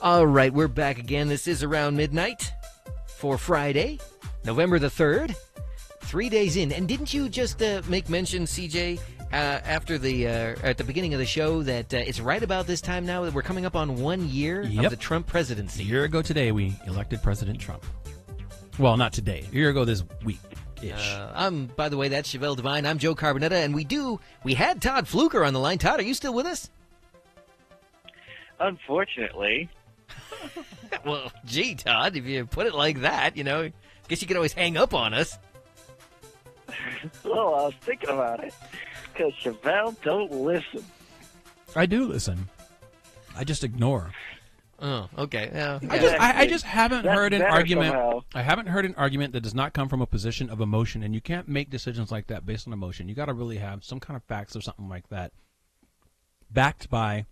All right, we're back again. This is Around Midnight for Friday, November the 3rd. 3 days in. And didn't you just make mention, CJ, after at the beginning of the show that it's right about this time now that we're coming up on 1 year of the Trump presidency? A year ago today, we elected President Trump. Well, not today. A year ago this week-ish. By the way, that's Chevelle Devine. I'm Joe Carbonetta, and we had Todd Fluker on the line. Todd, are you still with us? Unfortunately. Well, gee, Todd, if you put it like that, guess you could always hang up on us. Well, I was thinking about it, because Chevelle don't listen. I do listen. I just ignore. Oh, okay. Yeah. I just haven't heard an argument. Somehow. I haven't heard an argument that does not come from a position of emotion, and you can't make decisions like that based on emotion. You got to really have some kind of facts or something like that, backed by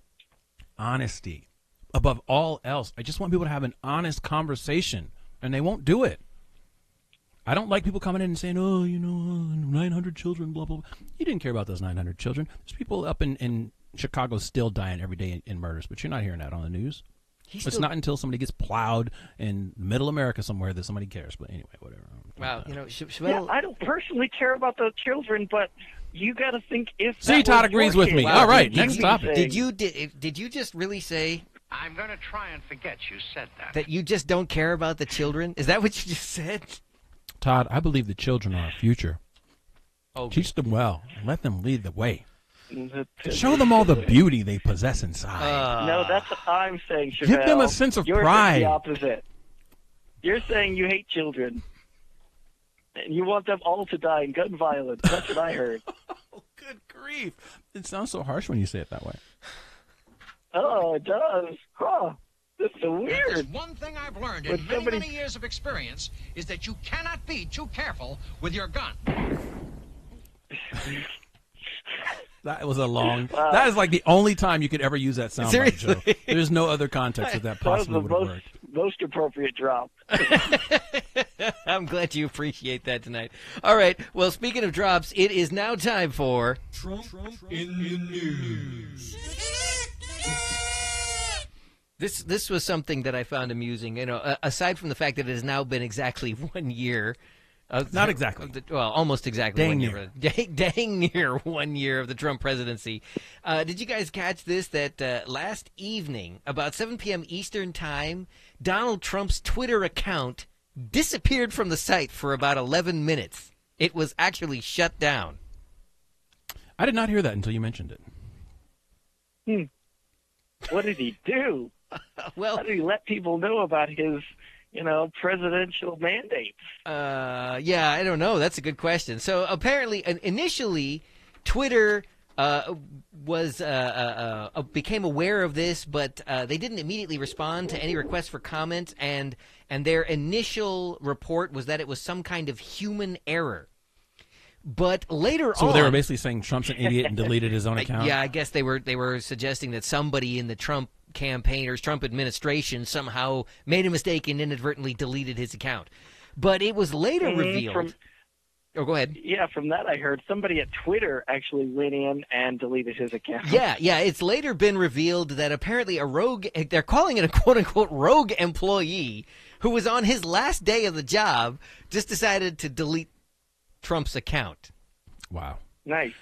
honesty. Above all else, I just want people to have an honest conversation, and they won't do it. I don't like people coming in and saying, 900 children, blah, blah, blah. You didn't care about those 900 children. There's people up in Chicago still dying every day in murders, but you're not hearing that on the news. It's not until somebody gets plowed in middle America somewhere that somebody cares. But anyway, whatever. Wow, Chevelle... Yeah, I don't personally care about the children, but you got to think if See, Todd agrees with me. All right, next topic. Did you just really say... I'm going to try and forget you said that. That you just don't care about the children? Is that what you just said? Todd, I believe the children are our future. Oh, teach them well and let them lead the way. Show them all the beauty they possess inside. No, that's what I'm saying, Chevelle. Give them a sense of You're pride. the opposite. You're saying you hate children. And you want them all to die in gun violence. That's what I heard. Oh, good grief. It sounds so harsh when you say it that way. Oh, it does. Huh. That's so weird. There's one thing I've learned in many years of experience is that you cannot be too careful with your gun. That was a long... that is like the only time you could ever use that sound bite, Joe. There's no other context that possibly would have worked. Most appropriate drop. I'm glad you appreciate that tonight. All right. Well, speaking of drops, it is now time for... Trump in the News. This was something that I found amusing. Aside from the fact that it has now been exactly 1 year... Not exactly. Well, almost exactly. Dang 1 year. Dang near 1 year of the Trump presidency. Did you guys catch this? That last evening, about 7 p.m. Eastern Time, Donald Trump's Twitter account disappeared from the site for about 11 minutes. It was actually shut down. I did not hear that until you mentioned it. What did he do? Well, how did he let people know about his... presidential mandates? Yeah, I don't know. That's a good question. So apparently, initially, Twitter became aware of this, but they didn't immediately respond to any requests for comment, and their initial report was that it was some kind of human error. But later on... So they were basically saying Trump's an idiot and deleted his own account? Yeah, I guess they were suggesting that somebody in the Trump campaign or Trump administration somehow made a mistake and inadvertently deleted his account. But it was later revealed... go ahead. Yeah, from that I heard somebody at Twitter actually went in and deleted his account. Yeah, it's later been revealed that apparently a rogue... They're calling it a quote-unquote rogue employee who was on his last day of the job just decided to delete Trump's account. Wow. Nice.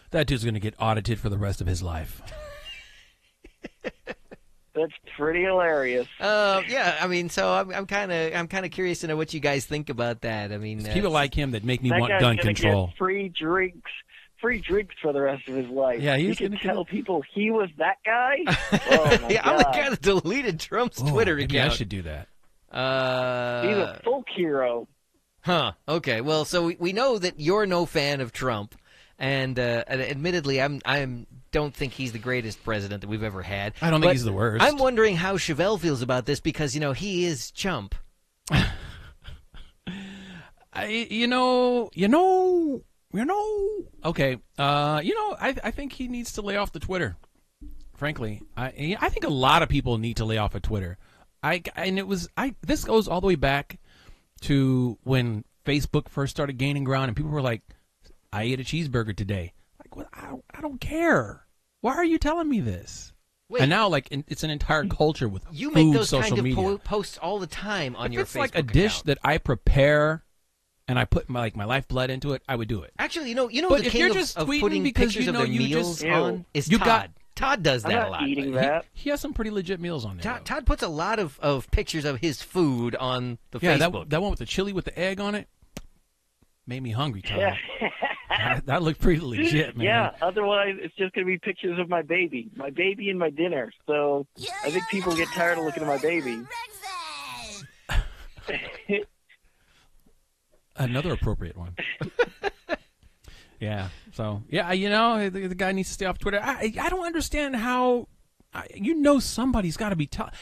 That dude's going to get audited for the rest of his life. That's pretty hilarious. Yeah, I mean, so I'm kind of curious to know what you guys think about that. I mean, people like him that make me want gun guy's gonna control. Get free drinks for the rest of his life. Yeah, he could tell people he was that guy. Oh my yeah, God. I'm the guy that deleted Trump's Twitter maybe account. I should do that. He's a folk hero. Huh. Okay. Well, so we know that you're no fan of Trump, and admittedly, I don't think he's the greatest president that we've ever had. I don't think he's the worst. I'm wondering how Chevelle feels about this because he is chump. Okay. I think he needs to lay off the Twitter. Frankly, I think a lot of people need to lay off of Twitter. This goes all the way back to when Facebook first started gaining ground, and people were like, "I ate a cheeseburger today." Like, what? I don't care. Why are you telling me this? Wait. And now, like, it's an entire culture with You food, make those social kind of media. posts all the time on If your it's Facebook like a dish account. that I prepare and I put my lifeblood into it, I would do it. Actually, you know But the if king you're of, just of tweeting putting because pictures you of know their you meals just- on is You Todd. got- Todd does I'm that a not lot. eating that. He has some pretty legit meals on there. Todd, though. Todd puts a lot of pictures of his food on the Yeah, Facebook. that one with the chili with the egg on it made me hungry, Todd. Yeah. that looked pretty legit, man. Yeah, otherwise it's just going to be pictures of my baby and my dinner. So I think people get tired of looking at my baby. Another appropriate one. Yeah. So yeah, you know, the guy needs to stay off Twitter. I don't understand how. Somebody's got to be tough.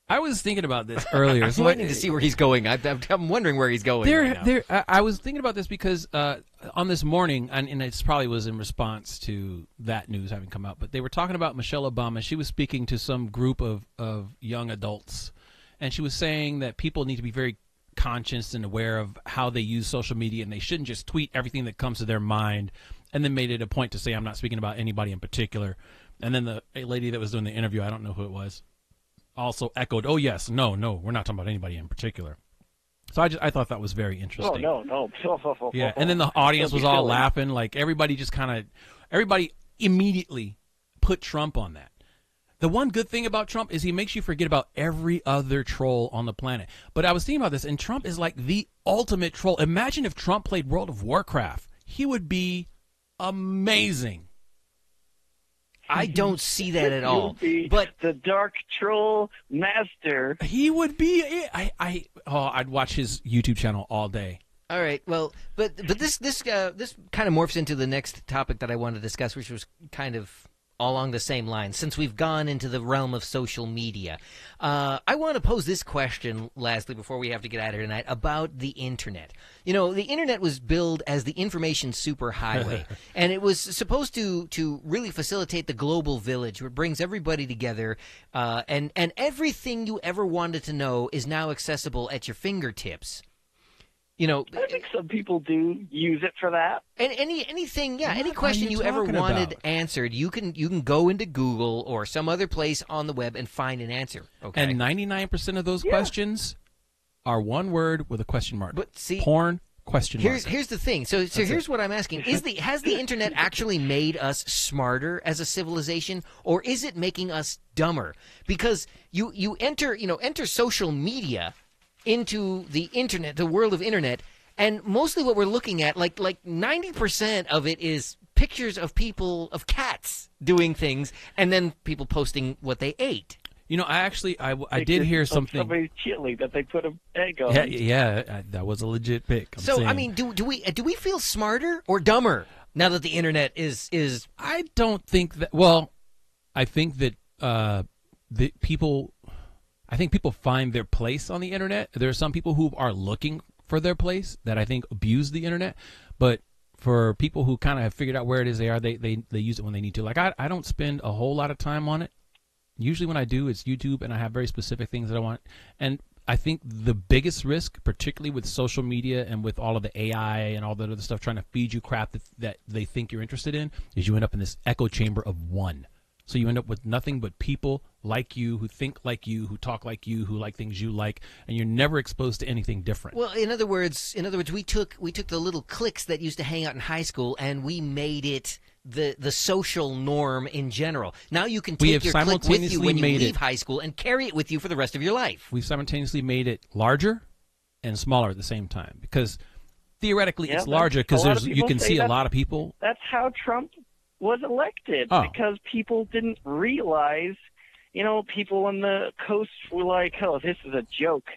I was thinking about this earlier. I'm waiting to see where he's going. I'm wondering where he's going right now. I was thinking about this because on this morning, and it probably was in response to that news having come out, but they were talking about Michelle Obama. She was speaking to some group of young adults, and she was saying that people need to be very conscious and aware of how they use social media, and they shouldn't just tweet everything that comes to their mind, and then made it a point to say, I'm not speaking about anybody in particular. And then the lady that was doing the interview, I don't know who it was, also echoed, oh, yes, no, we're not talking about anybody in particular. So I thought that was very interesting. Oh, no. Yeah, and then the audience was all silly. laughing. Like, everybody immediately put Trump on that. The one good thing about Trump is he makes you forget about every other troll on the planet. But I was thinking about this, and Trump is like the ultimate troll. Imagine if Trump played World of Warcraft. He would be amazing. I don't see that at all. Be But the Dark Troll Master. He would be. I'd watch his YouTube channel all day. all right, well, but this kind of morphs into the next topic that I wanted to discuss, which was kind of along the same lines. Since we've gone into the realm of social media, I want to pose this question, lastly, before we have to get out of here tonight, about the internet. You know, the internet was billed as the information superhighway, and it was supposed to really facilitate the global village, where it brings everybody together, and everything you ever wanted to know is now accessible at your fingertips. You know, I think some people do use it for that. and anything, yeah, any What question are you you ever talking wanted about? answered, you can go into Google or some other place on the web and find an answer. Okay, And 99% of those questions are one word with a question mark. But see, porn question mark. here's the thing. So here's what I'm asking: has the internet actually made us smarter as a civilization, or is it making us dumber? Because you enter social media into the internet, the world of internet, and mostly what we're looking at, like 90% of it is pictures of cats doing things, and then people posting what they ate. You know, I did hear Of something. Somebody's chili that they put an egg on. That was a legit pick. I'm So saying. I mean, do we feel smarter or dumber now that the internet is? I don't think that. Well, I think that the people. I think people find their place on the internet. There are some people who are looking for their place that I think abuse the internet, but for people who kind of have figured out where it is they are, they use it when they need to. Like I don't spend a whole lot of time on it. Usually when I do, it's YouTube, and I have very specific things that I want. And I think the biggest risk, particularly with social media and with all of the AI and all that other stuff trying to feed you crap that they think you're interested in, is you end up in this echo chamber of one. So you end up with nothing but people like you, who think like you, who talk like you, who like things you like, and you're never exposed to anything different. Well, in other words, we took the little cliques that used to hang out in high school, and we made it the social norm in general. Now you can We take have your clique with you simultaneously when you made leave it- high school and carry it with you for the rest of your life. We've simultaneously made it larger and smaller at the same time, because theoretically Yeah, it's but larger because a lot of you people can say see a that- lot of people. That's how Trump was elected, Oh. because people didn't realize, people on the coast were like, oh, this is a joke.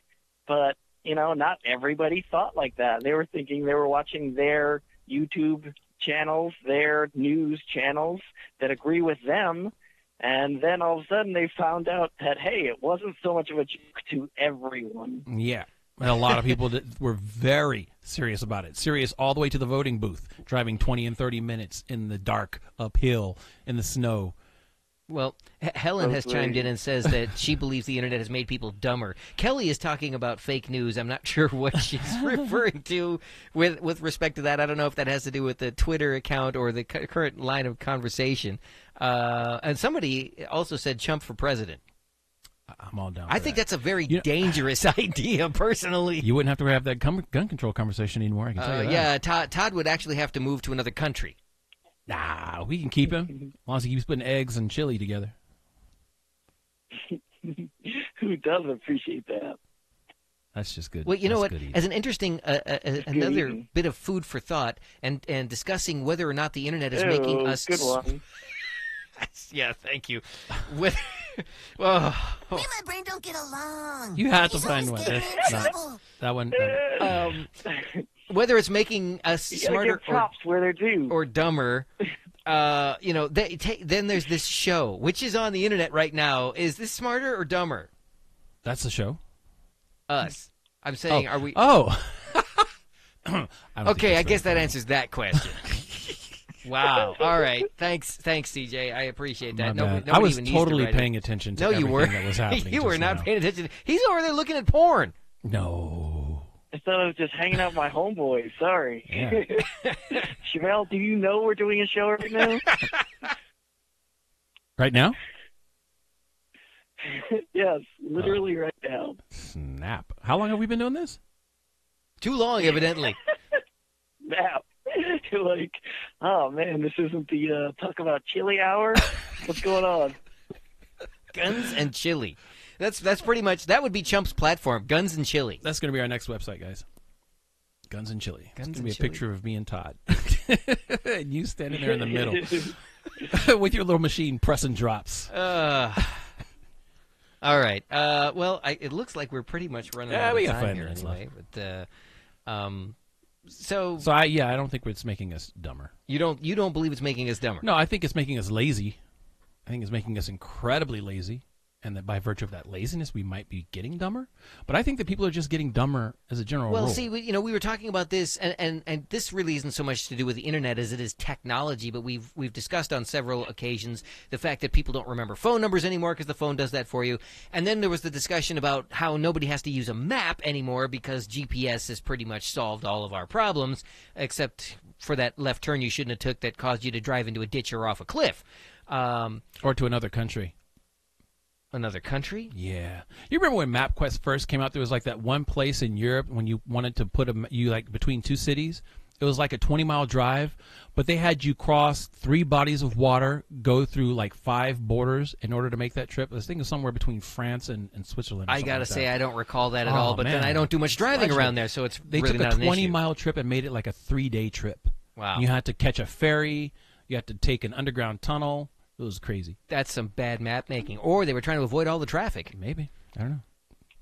But, not everybody thought like that. They were thinking they were watching their YouTube channels, their news channels that agree with them. And then all of a sudden they found out that, hey, it wasn't so much of a joke to everyone. Yeah. And a lot of people were very serious about it. Serious all the way to the voting booth, driving 20 and 30 minutes in the dark, uphill, in the snow. Well, Helen has Hopefully. chimed in and says that she believes the internet has made people dumber. Kelly is talking about fake news. I'm not sure what she's referring to with respect to that. I don't know if that has to do with the Twitter account or the current line of conversation. And somebody also said chump for president. I'm all down. I think that's a very dangerous idea, personally. You wouldn't have to have that gun control conversation anymore. I can tell you that. Yeah, Todd would actually have to move to another country. Nah, we can keep him as long as he keeps putting eggs and chili together. Who doesn't appreciate that? That's just good. Well, you know what? That's good As an interesting, another eating. bit of food for thought, and discussing whether or not the internet is Ew, making us. good one. Yeah, thank you. With, oh, Me and my brain don't get along. You have to He's find always one. getting me in No. trouble. That one. whether it's making us You gotta smarter give props where they're due. or dumber. Then there's this show, which is on the internet right now. Is this smarter or dumber? That's the show. Us. I'm saying, are we? Oh. I don't think Okay, that's I guess very that funny. answers that question. Wow. All right. Thanks, CJ. I appreciate that. My bad. Nobody I was even needs to totally write it. paying attention to No, you everything weren't. that was happening. You were just not now. paying attention. He's over there looking at porn. No. I thought I was just hanging out with my homeboys. Sorry. Yeah. Chevelle, do you know we're doing a show right now? Right now? Yes, literally right now. Snap. How long have we been doing this? Too long, evidently. Now, you're like, oh man, this isn't the talk about chili hour. What's going on? Guns and chili. That's pretty much, that would be Chump's platform. Guns and chili. That's going to be our next website, guys. Guns and chili. Guns It's and going to be a chili. picture of me and Todd. And you standing there in the middle with your little machine pressing drops. All right. Well, it looks like we're pretty much running Yeah, out we of got time 5 here minutes anyway. But so So I don't think it's making us dumber. you don't believe it's making us dumber? No, I think it's making us lazy. I think it's making us incredibly lazy, and that by virtue of that laziness, we might be getting dumber. But I think that people are just getting dumber as a general Well, rule. see, we were talking about this, and this really isn't so much to do with the internet as it is technology. But we've discussed on several occasions the fact that people don't remember phone numbers anymore because the phone does that for you. And then there was the discussion about how nobody has to use a map anymore because GPS has pretty much solved all of our problems, except for that left turn you shouldn't have took that caused you to drive into a ditch or off a cliff. Or to another country. Another country? Yeah. You remember when MapQuest first came out? There was like that one place in Europe when you wanted to put you like between two cities. It was like a 20-mile drive, but they had you cross 3 bodies of water, go through like 5 borders in order to make that trip. This thing is somewhere between France and Switzerland. Or I something gotta like say, that. I don't recall that at Oh, all. But then man. I don't do much driving Legendary. around there, so it's They really took not a an issue. 20-mile trip and made it like a 3-day trip. Wow. You had to catch a ferry. You had to take an underground tunnel. It was crazy. That's some bad map making. Or they were trying to avoid all the traffic. Maybe. I don't know.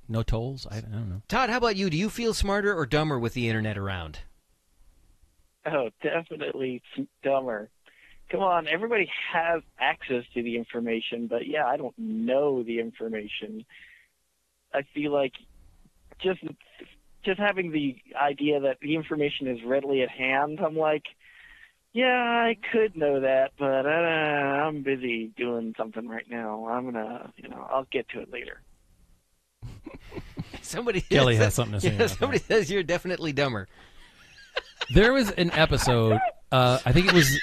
No tolls. I don't know. Todd, how about you? Do you feel smarter or dumber with the internet around? Oh, definitely dumber. Come on, everybody has access to the information, but yeah, I don't know the information. I feel like just having the idea that the information is readily at hand, I'm like, yeah, I could know that, but I'm busy doing something right now. I'm gonna, I'll get to it later. Somebody Kelly has something to say about somebody says you're definitely dumber. There was an episode, I think it was,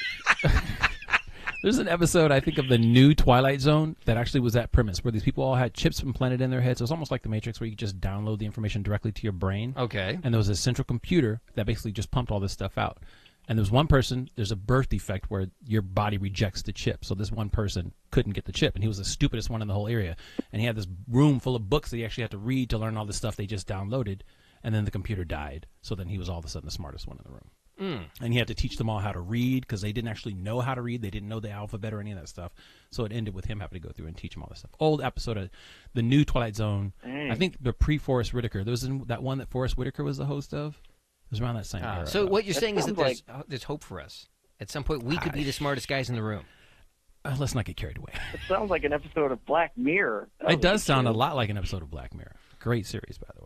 there's an episode, I think, of the new Twilight Zone that actually was that premise, where these people all had chips implanted in their heads. It was almost like the Matrix, where you could just download the information directly to your brain. Okay. And there was a central computer that basically just pumped all this stuff out. And there's one person, there's a birth defect where your body rejects the chip. So this one person couldn't get the chip, and he was the stupidest one in the whole area. And he had this room full of books that he actually had to read to learn all this stuff they just downloaded. And then the computer died. So then he was all of a sudden the smartest one in the room. And he had to teach them all how to read because they didn't actually know how to read. They didn't know the alphabet or any of that stuff. So it ended with him having to go through and teach them all this stuff. Old episode of the new Twilight Zone. Dang. I think the pre-Forrest Whitaker. There was that one that Forrest Whitaker was the host of. It was around that same era. So what you're That saying is that sounds there's hope for us. At some point, we could be the smartest guys in the room. Let's not get carried away. It sounds like an episode of Black Mirror. That It was does sound a cute. lot like an episode of Black Mirror. Great series, by the way.